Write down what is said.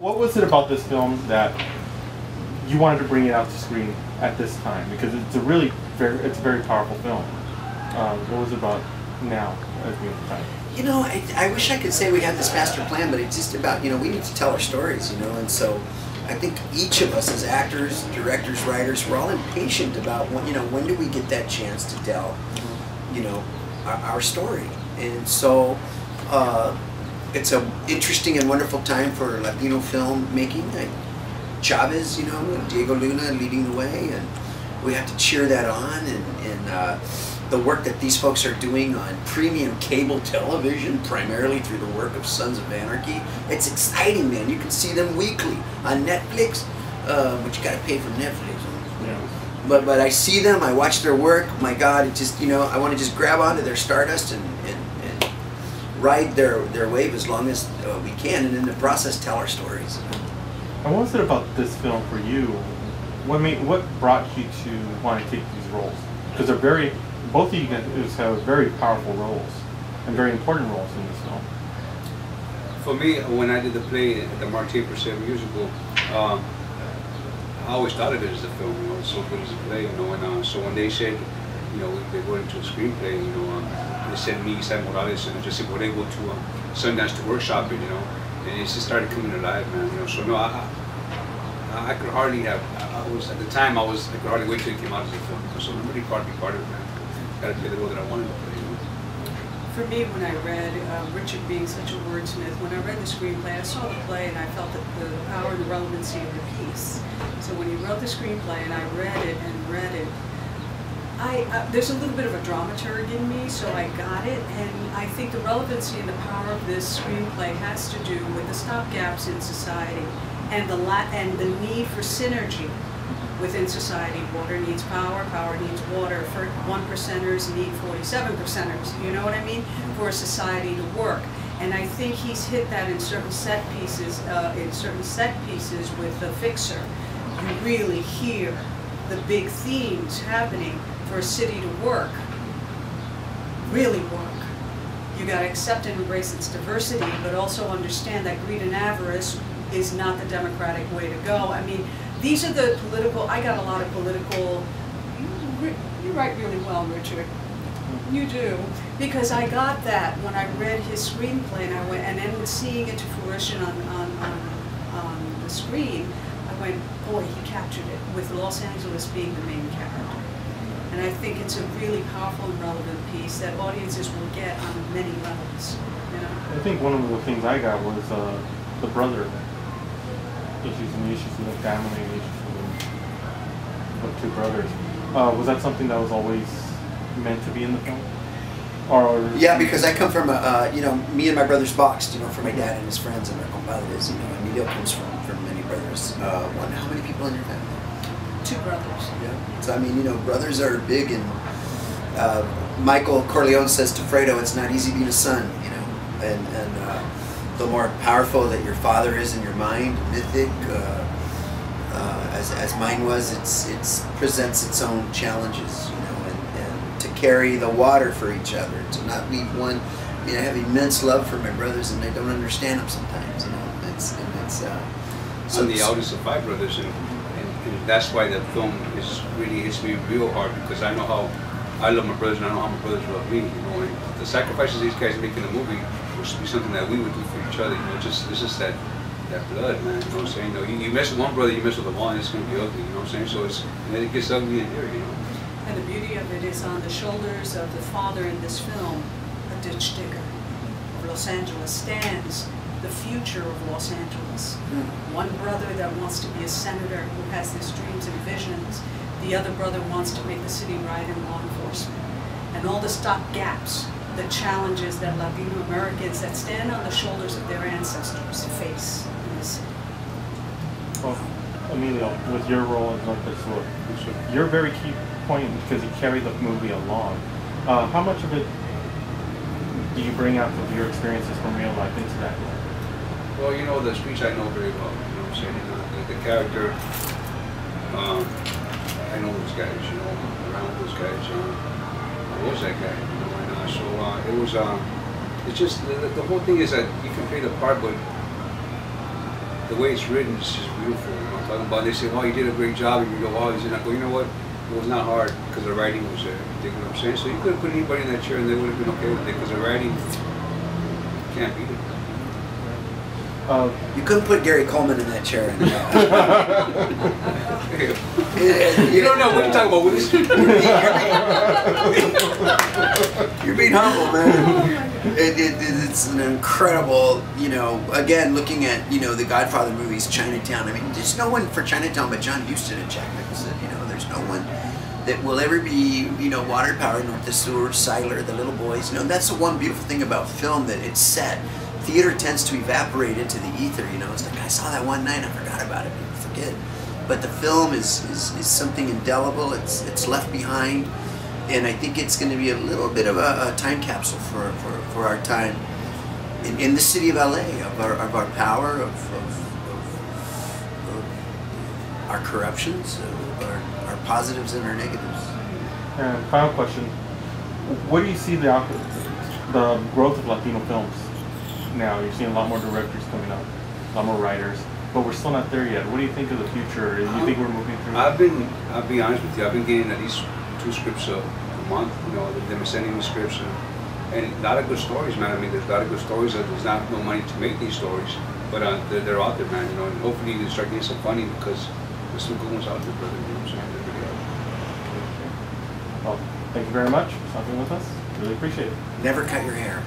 What was it about this film that you wanted to bring it out to screen at this time? Because it's a very powerful film. What was it about now as being the time? You know, I wish I could say we had this master plan, but it's just about, you know, we need to tell our stories, you know, and so I think each of us as actors, directors, writers, we're all impatient about when, you know, when do we get that chance to tell, you know, our story. And so it's an interesting and wonderful time for Latino film making. Like Chavez, you know, and Diego Luna leading the way, and we have to cheer that on, and the work that these folks are doing on premium cable television, primarily through the work of Sons of Anarchy. It's exciting, man. You can see them weekly on Netflix, but you got to pay for Netflix. You know. But I see them, I watch their work. My God, it just, you know, I want to just grab onto their stardust and ride their wave as long as we can, and in the process tell our stories. And what was it about this film for you? What brought you to want to take these roles? Because both of you guys have very powerful roles and very important roles in this film. For me, when I did the play at the Martin several years ago, I always thought of it as a film. You know, it's so good as a play. You know, and so when they said, you know, they go into a screenplay, you know, they sent me, San Morales, and Jose Borrego to Sundance to workshop it, you know, and it just started coming alive, man. You know, so no, I could hardly have. I could hardly wait till it came out as a film. So I'm really proud to be part of it, man. Got to play the role that I wanted to play. You know? For me, when I read Richard being such a wordsmith, when I read the screenplay, I saw the play and I felt that the power and the relevancy of the piece. So when he wrote the screenplay and I read it, there's a little bit of a dramaturg in me, so I got it, and I think the relevancy and the power of this screenplay has to do with the stopgaps in society and the need for synergy within society. Water needs power, power needs water. For 1%ers need 47%ers. You know what I mean? For a society to work. And I think he's hit that in certain set pieces. With The Fixer, you really hear the big themes happening for a city to work. Really work. You got to accept and embrace its diversity, but also understand that greed and avarice is not the democratic way to go. I mean, these are the political, I got a lot of political, you write really well, Richard. You do. Because I got that when I read his screenplay, and then seeing it to fruition on the screen, I went, boy, he captured it, with Los Angeles being the main character. And I think it's a really powerful and relevant piece that audiences will get on many levels. You know? I think one of the things I got was the brother issues and the issues in the family and issues with two brothers. Was that something that was always meant to be in the film? Or yeah, because I come from you know, me and my brothers boxed, you know, for my dad and his friends and my compadres. You know, Emilio comes from many brothers. How many people in your family? 2 brothers. Yeah. So I mean, you know, brothers are big, and Michael Corleone says to Fredo, "It's not easy being a son," you know, and the more powerful that your father is in your mind, mythic, as mine was, it presents its own challenges, you know, and to carry the water for each other, to not leave one. I mean, I have immense love for my brothers, and I don't understand them sometimes, you know. I'm the eldest of 5 brothers, and that's why the film really hits me real hard, because I know how I love my brothers, and I know how my brothers love me, you know. And the sacrifices these guys make in the movie would be something that we would do for each other, you know. This is that blood, man. You know what I'm saying? You know, you mess with one brother, you mess with them all, and it's gonna be ugly. You know what I'm saying? So it gets ugly in here, you know. And the beauty of it is on the shoulders of the father in this film, a ditch digger of Los Angeles, stands the future of Los Angeles. One brother that wants to be a senator, who has these dreams and visions. The other brother wants to make the city right in law enforcement. And all the stop gaps, the challenges that Latino Americans that stand on the shoulders of their ancestors face in the city. Well, Emilio, with your role as Norte Sur, you're a very key point because you carry the movie along. How much of it do you bring out of your experiences from real life into that? Well, you know, the streets I know very well, you know what I'm saying? You know, the character, I know those guys, you know, around those guys, I was that guy, you know, and so it was, it's just, the whole thing is that you can play the part, but the way it's written is just beautiful. You know what I'm talking about? They say, "Oh, you did a great job," and you go, "Oh, you know what? It was not hard because the writing was there." You know what I'm saying? So you could have put anybody in that chair and they would have been okay with it because the writing can't beat it. You couldn't put Gary Coleman in that chair. You don't know what you're talking about, Willis. You're being humble, man. It's an incredible, you know, again, looking at, you know, the Godfather movies, Chinatown. I mean, there's no one for Chinatown but John Huston and Jack Nicholson. You know, there's no one that will ever be, you know, Water Power, North the Sewer, Siler, The Little Boys. You know, that's the one beautiful thing about film, that it's set. Theater tends to evaporate into the ether, you know. It's like, I saw that one night, I forgot about it, people forget. But the film is something indelible, it's left behind, and I think it's going to be a little bit of a time capsule for our time in the city of LA, of our power, of our corruptions, of our positives and our negatives. And final question, where do you see the growth of Latino films now? You're seeing a lot more directors coming up, a lot more writers, but we're still not there yet. What do you think of the future? Do you think we're moving through? I'll be honest with you, I've been getting at least 2 scripts a month. You know, they've been sending me scripts and a lot of good stories, man. I mean, there's a lot of good stories. There's not no money to make these stories, but they're out there, man. You know, and hopefully you start getting some funding because there's some good ones out there, brother. You know what I'm saying? They're really out. Well, thank you very much for talking with us. Really appreciate it. Never cut your hair.